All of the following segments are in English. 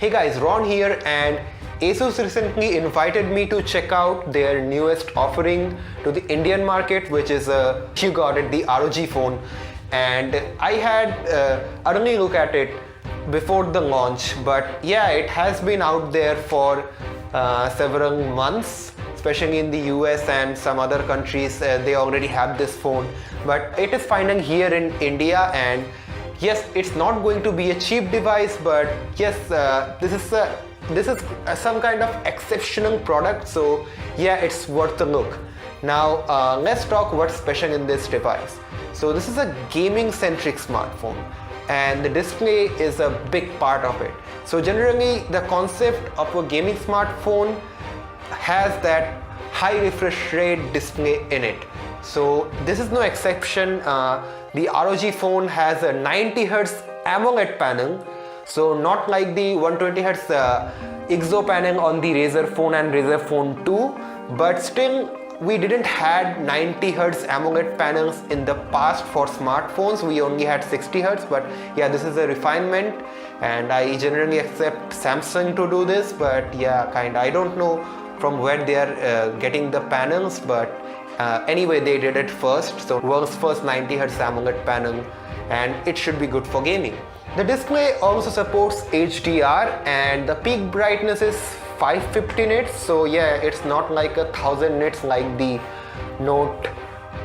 Hey guys, Ron here, and ASUS recently invited me to check out their newest offering to the Indian market, which is you got it, the ROG phone. And I had an early look at it before the launch, but yeah, it has been out there for several months, especially in the US and some other countries. They already have this phone, but it is finally here in India. And yes, it's not going to be a cheap device, but yes, this is some kind of exceptional product, so yeah, it's worth a look. Now let's talk what's special in this device. So this is a gaming centric smartphone, and the display is a big part of it. So generally the concept of a gaming smartphone has that high refresh rate display in it. So this is no exception. The ROG phone has a 90Hz AMOLED panel, so not like the 120Hz IGZO panel on the Razer phone and Razer phone 2, but still we didn't had 90Hz AMOLED panels in the past for smartphones. We only had 60Hz, but yeah, this is a refinement, and I generally accept Samsung to do this, but yeah, I don't know from where they are getting the panels, but anyway, they did it first. So world's first 90Hz AMOLED panel, and it should be good for gaming. The display also supports HDR, and the peak brightness is 550 nits. So yeah, it's not like 1000 nits like the Note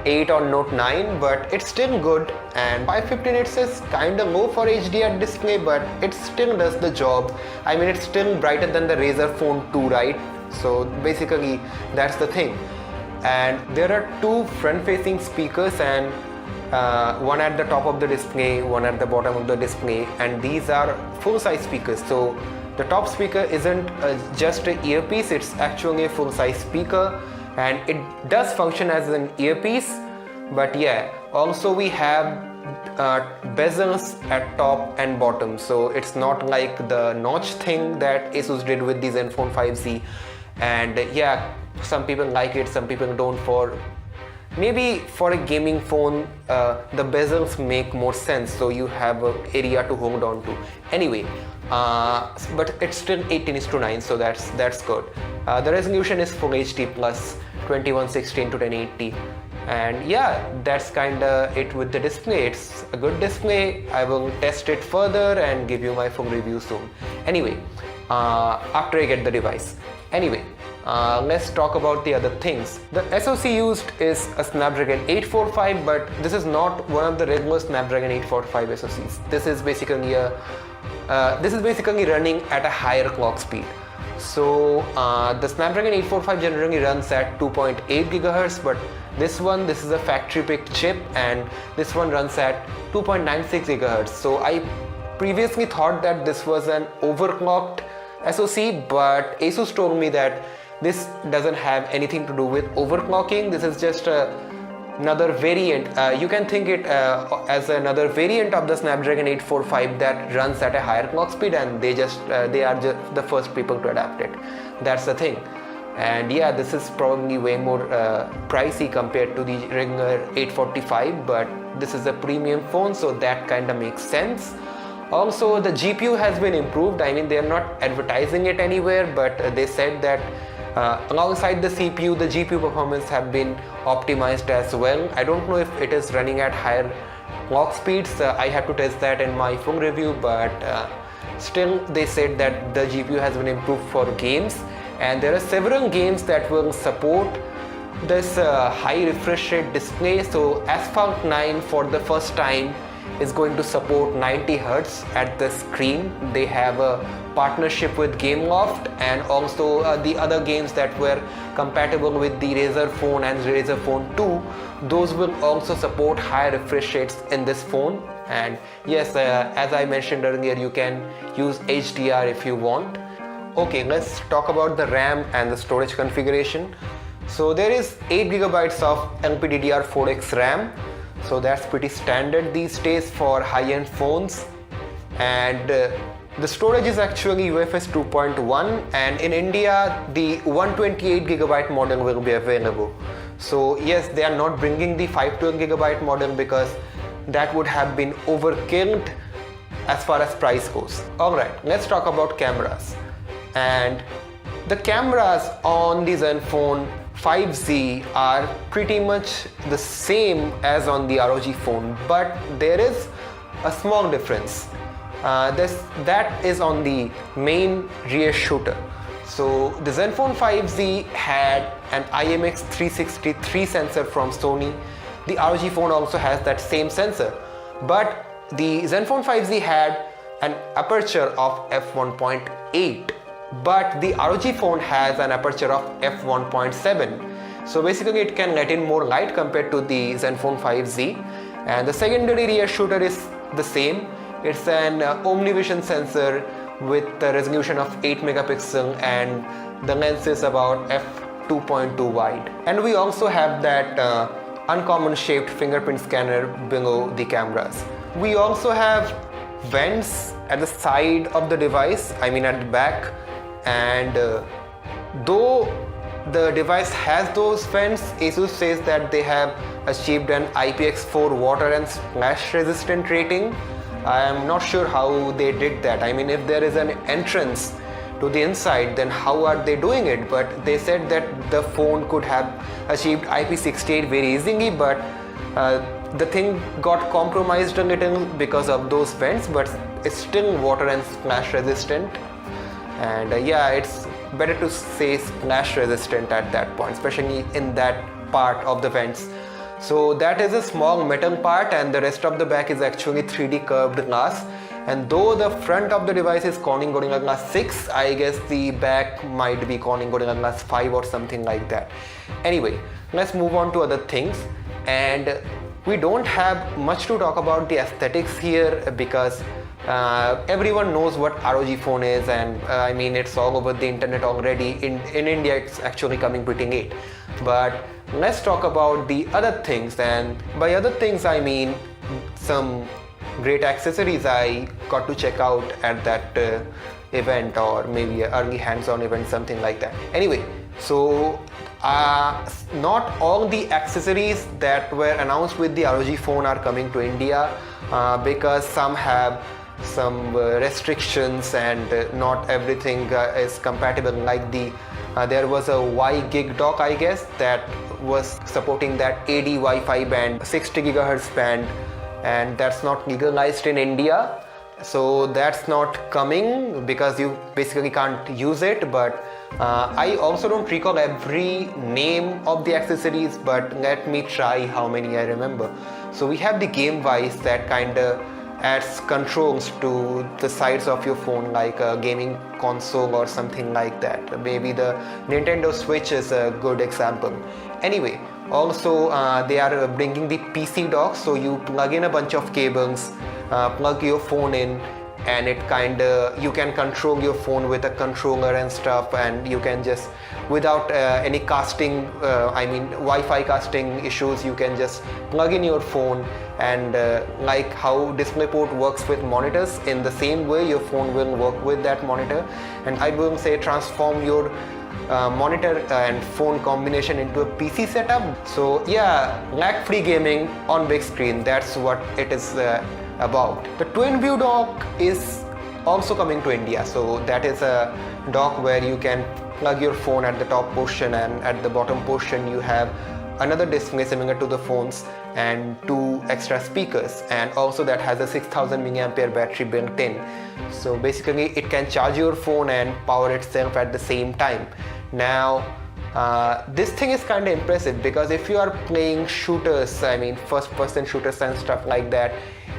8 or Note 9, but it's still good. And 550 nits is kinda low for HDR display, but it still does the job. I mean, it's still brighter than the Razer phone 2, right? So basically that's the thing. And there are two front-facing speakers, and one at the top of the display, one at the bottom of the display, and these are full-size speakers. So the top speaker isn't just an earpiece, it's actually a full-size speaker, and it does function as an earpiece. But yeah, also we have bezels at top and bottom, so it's not like the notch thing that ASUS did with the Zenfone 5Z. And yeah, some people like it, some people don't. Maybe for a gaming phone, the bezels make more sense, so you have an area to hold on to. Anyway, but it's still 18:9, so that's good. The resolution is Full HD plus 2116 to 1080, and yeah, that's kinda it with the display. It's a good display. I will test it further and give you my full review soon. Anyway, after I get the device. Anyway, let's talk about the other things. The SoC used is a Snapdragon 845, but this is not one of the regular Snapdragon 845 SoCs. This is basically running at a higher clock speed. So the Snapdragon 845 generally runs at 2.8 GHz, but this is a factory picked chip, and this one runs at 2.96 GHz. So I previously thought that this was an overclocked SoC, but ASUS told me that this doesn't have anything to do with overclocking. This is just another variant. You can think it as another variant of the Snapdragon 845 that runs at a higher clock speed, and they are just the first people to adapt it. That's the thing. And yeah, this is probably way more pricey compared to the regular 845, but this is a premium phone, so that kind of makes sense. Also, the GPU has been improved. I mean, they are not advertising it anywhere, but they said that alongside the CPU, the GPU performance have been optimized as well. I don't know if it is running at higher clock speeds. I have to test that in my full review, but still they said that the GPU has been improved for games, and there are several games that will support this high refresh rate display. So Asphalt 9 for the first time is going to support 90Hz at the screen. They have a partnership with Gameloft, and also the other games that were compatible with the Razer phone and Razer phone 2, those will also support higher refresh rates in this phone. And yes, as I mentioned earlier, you can use HDR if you want. Okay, let's talk about the RAM and the storage configuration. So there is 8GB of LPDDR4X RAM. So that's pretty standard these days for high-end phones, and the storage is actually UFS 2.1, and in India the 128GB model will be available. So yes, they are not bringing the 512GB model because that would have been overkilled as far as price goes. Alright, let's talk about cameras. And the cameras on the Zenfone 5Z are pretty much the same as on the ROG phone, but there is a small difference. That is on the main rear shooter. So the Zenfone 5Z had an IMX363 sensor from Sony. The ROG phone also has that same sensor, but the Zenfone 5Z had an aperture of f1.8, but the ROG phone has an aperture of f1.7. So basically it can let in more light compared to the Zenfone 5Z. And the secondary rear shooter is the same. It's an OmniVision sensor with a resolution of 8 megapixel and the lens is about f2.2 wide. And we also have that uncommon shaped fingerprint scanner below the cameras. We also have vents at the side of the device, I mean at the back, and though the device has those vents, ASUS says that they have achieved an IPX4 water and splash resistant rating. I am not sure how they did that. I mean, if there is an entrance to the inside, then how are they doing it? But they said that the phone could have achieved IP68 very easily, but the thing got compromised a little because of those vents, but it's still water and splash resistant. And yeah, it's better to say splash resistant at that point, especially in that part of the vents. So that is a small metal part, and the rest of the back is actually 3D curved glass. And though the front of the device is Corning Gorilla Glass 6, I guess the back might be Corning Gorilla Glass 5 or something like that. Anyway, let's move on to other things. And we don't have much to talk about the aesthetics here because everyone knows what ROG phone is, and I mean it's all over the internet already. In India it's actually coming pretty late. But let's talk about the other things, and by other things I mean some great accessories I got to check out at that event, or maybe an early hands-on event, something like that. Anyway, so not all the accessories that were announced with the ROG phone are coming to India because some have some restrictions and not everything is compatible. Like there was a Y gig dock, I guess, that was supporting that AD Wi-Fi band, 60 gigahertz band, and that's not legalized in India. So that's not coming because you basically can't use it. But I also don't recall every name of the accessories, but let me try how many I remember. So we have the Game Vice that kind of adds controls to the sides of your phone, like a gaming console or something like that. Maybe the Nintendo Switch is a good example. Anyway, also they are bringing the PC dock, so you plug in a bunch of cables, plug your phone in, and it you can control your phone with a controller and stuff, and you can just, without any casting, I mean Wi-Fi casting issues, you can just plug in your phone, and like how DisplayPort works with monitors, in the same way your phone will work with that monitor, and I will say transform your monitor and phone combination into a PC setup. So yeah, lag-free gaming on big screen, that's what it is about. The twin view dock is also coming to India. So that is a dock where you can plug your phone at the top portion, and at the bottom portion you have another display similar to the phones and 2 extra speakers, and also that has a 6000 mAh battery built in. So basically it can charge your phone and power itself at the same time. Now this thing is kind of impressive because if you are playing shooters, I mean first person shooters and stuff like that,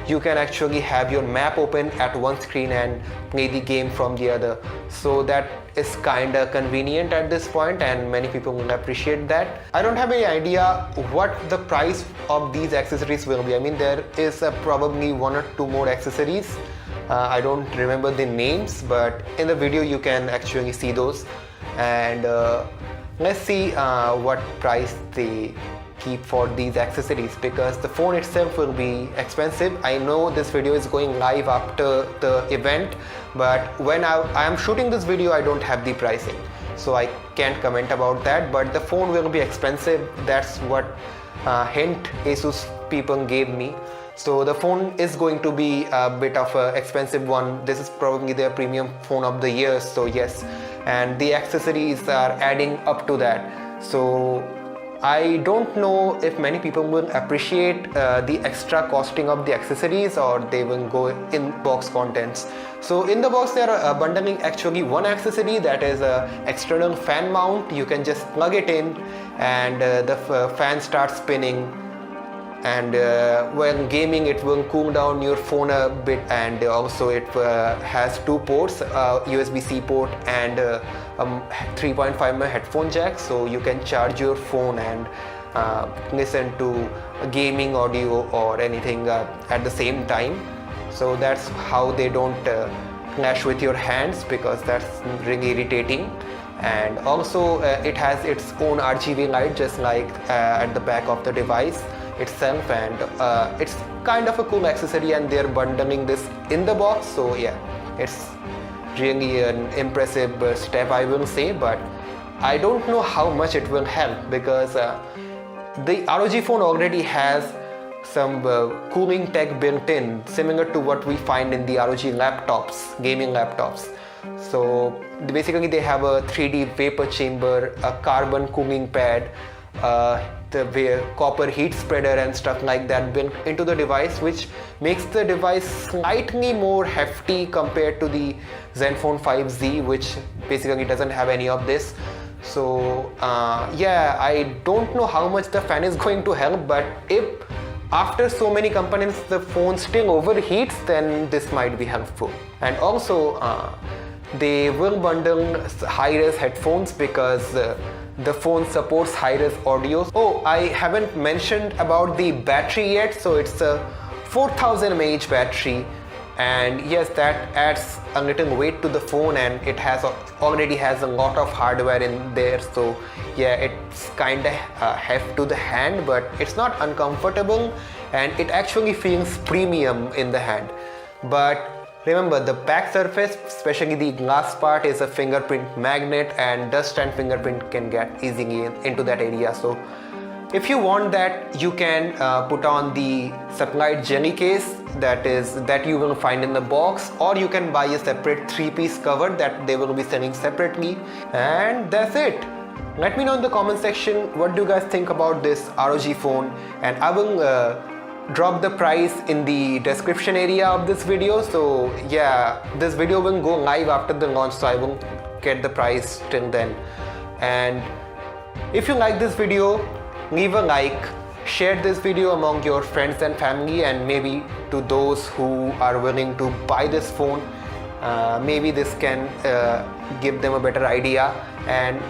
you can actually have your map open at one screen and play the game from the other. So that is kind of convenient at this point, and many people will appreciate that. I don't have any idea what the price of these accessories will be. I mean there is probably 1 or 2 more accessories. I don't remember the names, but in the video you can actually see those. And let's see what price they keep for these accessories, because the phone itself will be expensive. I know this video is going live after the event, but when I am shooting this video I don't have the pricing, so I can't comment about that. But the phone will be expensive, that's what hint ASUS people gave me. So the phone is going to be a bit of an expensive one. This is probably their premium phone of the year, so yes, and the accessories are adding up to that. So I don't know if many people will appreciate the extra costing of the accessories, or they will go in box contents. So in the box they are bundling actually one accessory, that is a external fan mount. You can just plug it in and the fan starts spinning, and when gaming it will cool down your phone a bit, and also it has two ports, USB-C port and 3.5mm headphone jack, so you can charge your phone and listen to gaming audio or anything at the same time. So that's how they don't clash with your hands, because that's really irritating. And also it has its own RGB light, just like at the back of the device itself, and it's kind of a cool accessory, and they're bundling this in the box. So yeah, it's really an impressive step, I will say, but I don't know how much it will help, because the ROG phone already has some cooling tech built in, similar to what we find in the ROG laptops, gaming laptops. So basically they have a 3D vapor chamber, a carbon cooling pad, the copper heat spreader and stuff like that built into the device, which makes the device slightly more hefty compared to the Zenfone 5Z, which basically doesn't have any of this. So yeah, I don't know how much the fan is going to help, but if after so many components the phone still overheats, then this might be helpful. And also they will bundle high-res headphones, because the phone supports high-res audio. Oh, I haven't mentioned about the battery yet. So it's a 4000 mAh battery, and yes, that adds a little weight to the phone, and it already has a lot of hardware in there. So yeah, it's kind of heft to the hand, but it's not uncomfortable, and it actually feels premium in the hand. But remember, the back surface, especially the glass part, is a fingerprint magnet, and dust and fingerprint can get easily into that area. So if you want that, you can put on the supplied jelly case that you will find in the box, or you can buy a separate 3-piece cover that they will be selling separately, and that's it. Let me know in the comment section what do you guys think about this ROG phone, and I will drop the price in the description area of this video. So yeah, this video will go live after the launch, so I will get the price till then. And if you like this video, leave a like, share this video among your friends and family, and maybe to those who are willing to buy this phone. Maybe this can give them a better idea, and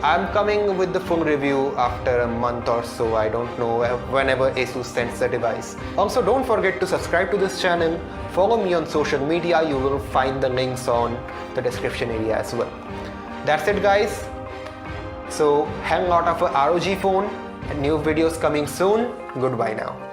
I'm coming with the full review after a month or so. I don't know, whenever ASUS sends the device. Also, don't forget to subscribe to this channel, follow me on social media. You will find the links on the description area as well. That's it, guys. So hang out of a ROG phone, and new videos coming soon. Goodbye now.